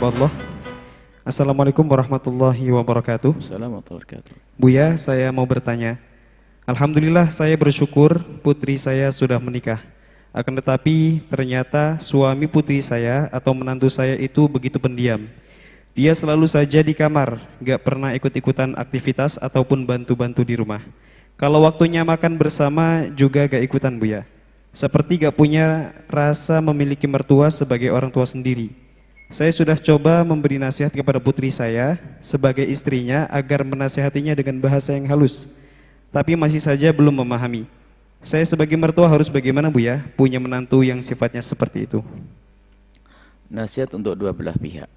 hamba Allah. Assalamualaikum warahmatullahi wabarakatuh. Assalamualaikum warahmatullahi wabarakatuh. Buya, saya mau bertanya. Alhamdulillah saya bersyukur putri saya sudah menikah. Akan tetapi ternyata suami putri saya atau menantu saya itu begitu pendiam. Dia selalu saja di kamar, gak pernah ikut-ikutan aktivitas ataupun bantu-bantu di rumah. Kalau waktunya makan bersama juga gak ikutan, Buya. Seperti gak punya rasa memiliki mertua sebagai orang tua sendiri. Saya sudah coba memberi nasihat kepada putri saya sebagai istrinya agar menasihatinya dengan bahasa yang halus. Tapi masih saja belum memahami. Saya sebagai mertua harus bagaimana, Buya? Punya menantu yang sifatnya seperti itu. Nasihat untuk dua belah pihak.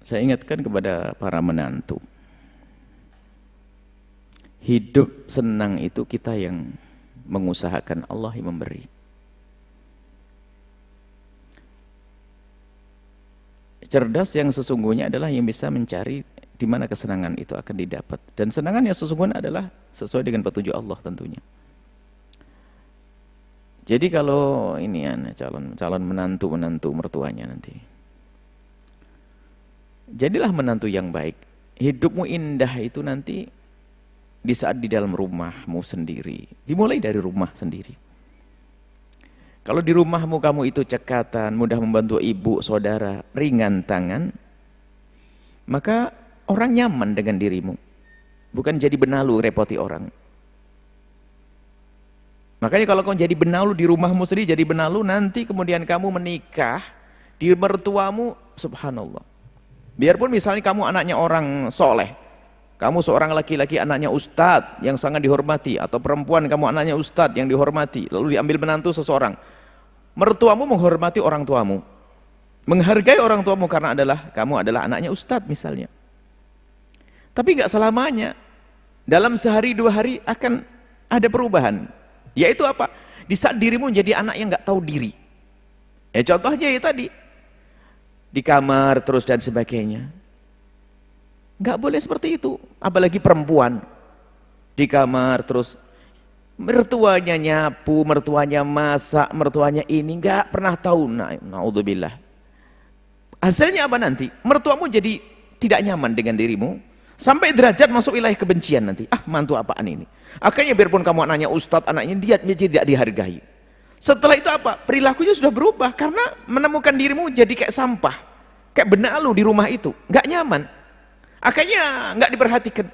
Saya ingatkan kepada para menantu. Hidup senang itu kita yang mengusahakan, Allah yang memberi. Cerdas yang sesungguhnya adalah yang bisa mencari di mana kesenangan itu akan didapat. Dan senangan yang sesungguhnya adalah sesuai dengan petunjuk Allah tentunya. Jadi kalau ini calon menantu mertuanya nanti. Jadilah menantu yang baik. Hidupmu indah itu nanti di saat di dalam rumahmu sendiri. Dimulai dari rumah sendiri. Kalau di rumahmu kamu itu cekatan, mudah membantu ibu, saudara, ringan tangan, maka orang nyaman dengan dirimu. Bukan jadi benalu repoti orang. Makanya kalau kau jadi benalu di rumahmu sendiri, jadi benalu, nanti kemudian kamu menikah di mertuamu, subhanallah. Biarpun misalnya kamu anaknya orang soleh, kamu seorang laki-laki anaknya ustadz yang sangat dihormati, atau perempuan kamu anaknya ustadz yang dihormati, lalu diambil menantu seseorang, mertuamu menghormati orang tuamu, menghargai orang tuamu karena kamu adalah anaknya ustadz misalnya. Tapi nggak selamanya, dalam sehari dua hari akan ada perubahan. Yaitu apa? Di saat dirimu menjadi anak yang nggak tahu diri. Contohnya ya tadi, di kamar terus dan sebagainya. Nggak boleh seperti itu, apalagi perempuan di kamar terus, mertuanya nyapu, mertuanya masak, mertuanya ini, nggak pernah tahu. Naudzubillah. Hasilnya apa nanti? Mertuamu jadi tidak nyaman dengan dirimu, sampai derajat masuk wilayah kebencian nanti. Mantu apaan ini? Akhirnya biarpun kamu anaknya ustadz, anaknya dia tidak dihargai. Setelah itu apa? Perilakunya sudah berubah karena menemukan dirimu jadi kayak sampah, kayak benalu di rumah itu, nggak nyaman. Akhirnya nggak diperhatikan,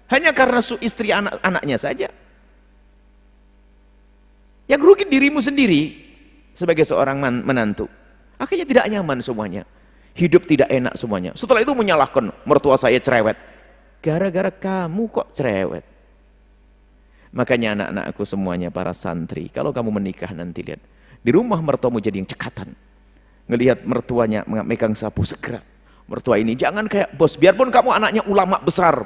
hanya karena istri anaknya saja. Yang rugi dirimu sendiri sebagai seorang menantu. Akhirnya tidak nyaman semuanya, hidup tidak enak semuanya. Setelah itu menyalahkan, mertua saya cerewet. Gara-gara kamu kok cerewet. Makanya anak-anakku semuanya, para santri, kalau kamu menikah nanti lihat, di rumah mertuamu jadi yang cekatan. Ngelihat mertuanya megang sapu, segera. Mertua ini jangan kayak bos, biarpun kamu anaknya ulama besar,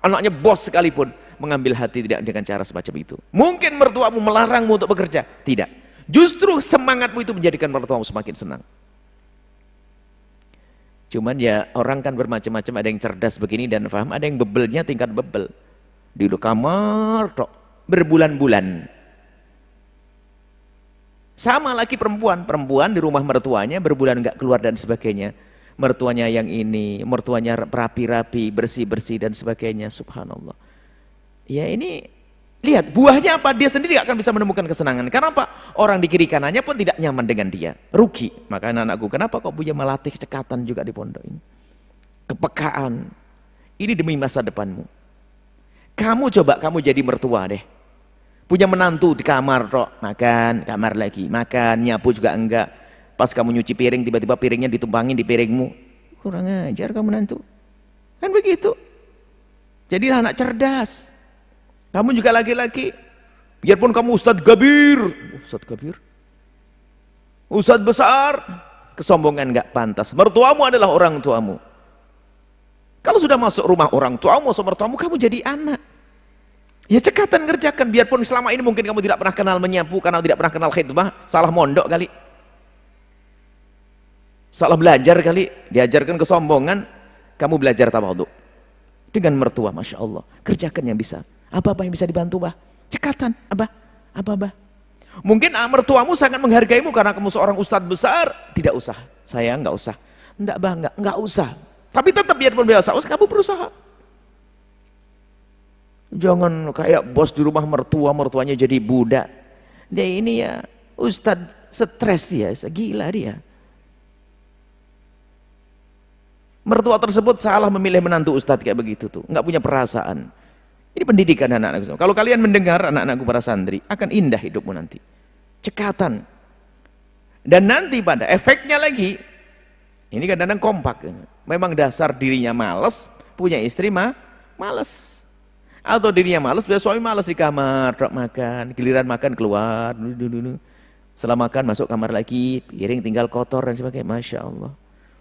anaknya bos sekalipun, mengambil hati tidak dengan cara semacam itu. Mungkin mertuamu melarangmu untuk bekerja, tidak. Justru semangatmu itu menjadikan mertuamu semakin senang. Cuman ya orang kan bermacam-macam, ada yang cerdas begini dan paham, ada yang bebelnya tingkat bebel. Di kamar tok berbulan-bulan. Sama lagi perempuan di rumah mertuanya berbulan nggak keluar dan sebagainya. Mertuanya yang ini, mertuanya rapi-rapi, bersih-bersih dan sebagainya, subhanallah. Ya ini, lihat buahnya apa? Dia sendiri gak akan bisa menemukan kesenangan. Karena apa? Orang di kiri kanannya pun tidak nyaman dengan dia, rugi. Maka anak-anakku, kenapa kok Buya melatih cekatan juga di pondok ini? Kepekaan, ini demi masa depanmu. Kamu coba, kamu jadi mertua deh. Punya menantu di kamar, makan, kamar lagi, makan, nyapu juga enggak. Pas kamu nyuci piring, tiba-tiba piringnya ditumpangin di piringmu. Kurang ajar kamu menantu. Kan begitu. Jadilah anak cerdas. Kamu juga laki-laki. Biarpun kamu Ustadz Gabir. Ustadz besar. Kesombongan gak pantas. Mertuamu adalah orang tuamu. Kalau sudah masuk rumah orang tuamu atau mertuamu, kamu jadi anak. Ya cekatan kerjakan. Biarpun selama ini mungkin kamu tidak pernah kenal menyapu, karena tidak pernah kenal khidmah, salah mondok kali. Salah belajar kali, diajarkan kesombongan, kamu belajar tawadhu. Dengan mertua, Masya Allah, kerjakan yang bisa. Apa-apa yang bisa dibantu, bah? Cekatan, abah. Apa-apa? Mungkin mertuamu sangat menghargaimu karena kamu seorang ustadz besar, tidak usah. saya nggak usah. Enggak bang, nggak usah. Tapi tetap biarpun biasa, usah kamu berusaha. Jangan kayak bos di rumah mertua, mertuanya jadi budak. Dia ini ya, ustadz stres dia, gila dia. Mertua tersebut salah memilih menantu ustadz kayak begitu tuh, nggak punya perasaan. Ini pendidikan anak-anak. Kalau kalian mendengar anak-anakku para santri, akan indah hidupmu nanti. Cekatan. Dan nanti pada efeknya lagi, ini kadang-kadang kompak. Memang dasar dirinya males, punya istri males. Atau dirinya males, biasa suami males di kamar, makan, giliran makan keluar, dulu. Setelah makan masuk kamar lagi, piring tinggal kotor dan sebagainya. Masya Allah.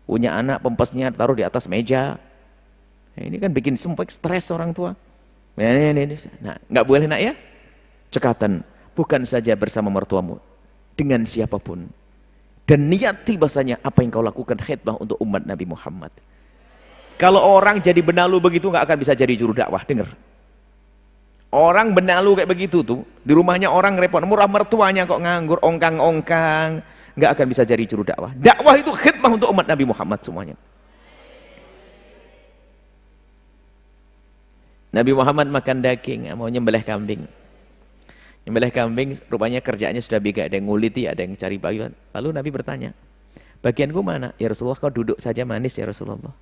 Punya anak, pempesnya taruh di atas meja. Nah, ini kan bikin sampai stres orang tua. Nah, nggak boleh nak ya. Cekatan, bukan saja bersama mertuamu, dengan siapapun. Dan niati bahasanya apa yang kau lakukan khidmah untuk umat Nabi Muhammad. Kalau orang jadi benalu begitu nggak akan bisa jadi juru dakwah. Dengar, orang benalu kayak begitu tuh di rumahnya orang repot, murah mertuanya kok nganggur, ongkang-ongkang, nggak akan bisa jadi juru dakwah. Dakwah itu khidmah untuk umat Nabi Muhammad semuanya. Nabi Muhammad makan daging, mau nyembelih kambing. Nyembelih kambing, rupanya kerjaannya sudah bega, ada yang nguliti, ada yang cari bayu. Lalu Nabi bertanya, bagianku mana? Ya Rasulullah, kau duduk saja manis ya Rasulullah.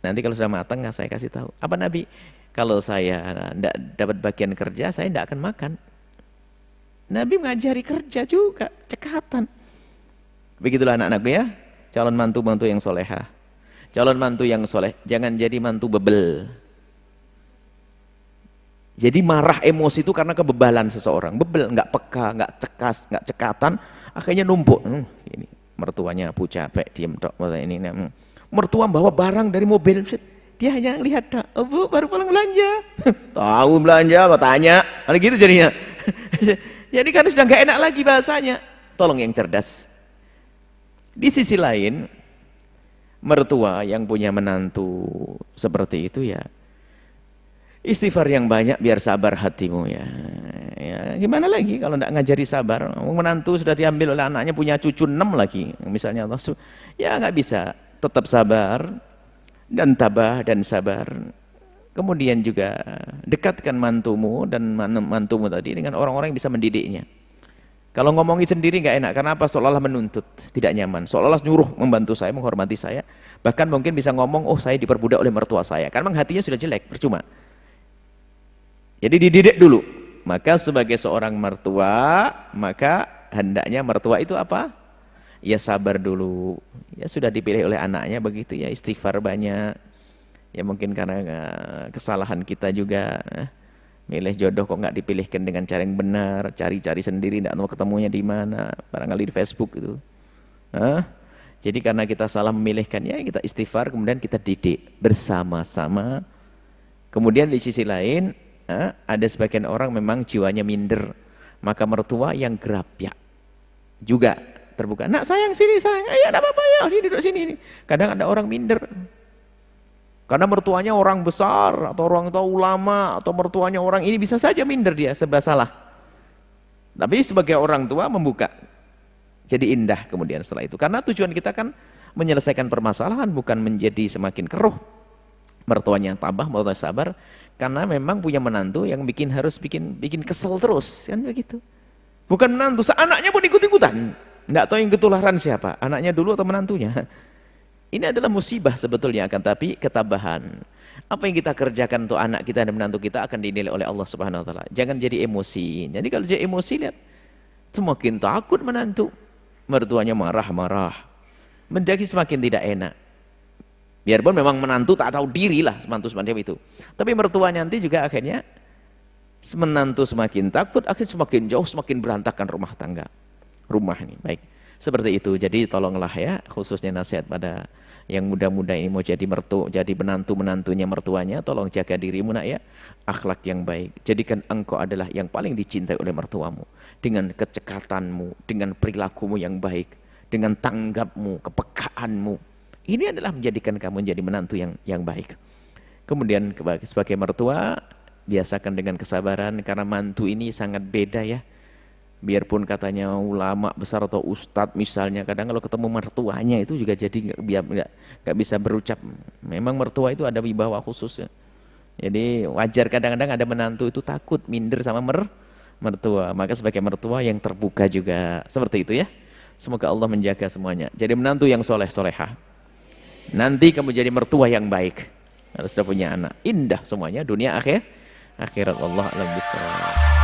Nanti kalau sudah matang saya kasih tahu. Apa Nabi? Kalau saya tidak dapat bagian kerja, saya tidak akan makan. Nabi mengajari kerja juga, cekatan. Begitulah anak-anakku ya, calon mantu-mantu yang solehah. Calon mantu yang soleh, jangan jadi mantu bebel. Jadi marah emosi itu karena kebebalan seseorang. Bebel, nggak peka, nggak cekas, nggak cekatan, akhirnya numpuk. Ini mertuanya aku capek, diem dok. Ini mertua bawa barang dari mobil, dia hanya lihat, bu baru pulang belanja. Tahu belanja, apa tanya? Ada gitu jadinya. Jadi kan sudah nggak enak lagi bahasanya. Tolong yang cerdas. Di sisi lain, mertua yang punya menantu seperti itu ya, istighfar yang banyak biar sabar hatimu ya. Ya gimana lagi kalau tidak ngajari sabar. Menantu sudah diambil oleh anaknya, punya cucu 6 lagi misalnya Allah, ya nggak bisa. Tetap sabar dan tabah dan sabar. Kemudian juga dekatkan mantumu dan mantumu tadi dengan orang-orang yang bisa mendidiknya. Kalau ngomongi sendiri nggak enak, karena apa? Seolah-olah menuntut, tidak nyaman, seolah-olah nyuruh membantu saya, menghormati saya, bahkan mungkin bisa ngomong, oh saya diperbudak oleh mertua saya, karena memang hatinya sudah jelek, percuma. Jadi dididik dulu. Maka sebagai seorang mertua, maka hendaknya mertua itu apa? Ya sabar dulu. Ya sudah dipilih oleh anaknya begitu ya, istighfar banyak. Ya mungkin karena kesalahan kita juga, milih jodoh kok nggak dipilihkan dengan cara yang benar, cari-cari sendiri, nggak tahu ketemunya di mana, barangkali di Facebook itu. Jadi karena kita salah memilihkan, ya kita istighfar, kemudian kita didik bersama-sama. Kemudian di sisi lain, ada sebagian orang memang jiwanya minder, maka mertua yang gerapyak juga terbuka. Nak sayang sini sayang, ayo enggak apa-apa ya, sini duduk sini. Kadang ada orang minder. Karena mertuanya orang besar atau orang tua ulama atau mertuanya orang ini, bisa saja minder dia serba salah. Tapi sebagai orang tua membuka. Jadi indah kemudian setelah itu. Karena tujuan kita kan menyelesaikan permasalahan, bukan menjadi semakin keruh. Mertuanya tabah, mertuanya sabar, karena memang punya menantu yang harus bikin kesel terus, kan begitu. Bukan menantu, anaknya pun ikut-ikutan. Enggak tahu yang ketularan siapa, anaknya dulu atau menantunya. Ini adalah musibah sebetulnya, akan tapi ketabahan. Apa yang kita kerjakan untuk anak kita dan menantu kita akan dinilai oleh Allah Subhanahu wa taala. Jangan jadi emosi. Jadi kalau jadi emosi, lihat, semakin takut menantu, mertuanya marah-marah. Menjadi semakin tidak enak. Biarpun memang menantu tak tahu diri lah, menantu semacam itu. Tapi mertua nanti juga akhirnya menantu semakin takut, akhirnya semakin jauh, semakin berantakan rumah tangga. Rumah ini, baik. Seperti itu. Jadi tolonglah ya, khususnya nasihat pada yang muda-muda ini mau jadi jadi menantunya mertuanya, tolong jaga dirimu nak ya, akhlak yang baik. Jadikan engkau adalah yang paling dicintai oleh mertuamu, dengan kecekatanmu, dengan perilakumu yang baik, dengan tanggapmu, kepekaanmu. Ini adalah menjadikan kamu menjadi menantu yang baik. Kemudian sebagai mertua, biasakan dengan kesabaran, karena mantu ini sangat beda ya. Biarpun katanya ulama besar atau ustadz misalnya, kadang kalau ketemu mertuanya itu juga jadi nggak bisa berucap. Memang mertua itu ada wibawa khusus ya. Jadi wajar kadang-kadang ada menantu itu takut minder sama mertua. Maka sebagai mertua yang terbuka juga seperti itu ya. Semoga Allah menjaga semuanya. Jadi menantu yang soleh solehah. Nanti kamu jadi mertua yang baik. Kalau sudah punya anak, indah semuanya dunia akhirat. Allah alam bisawab.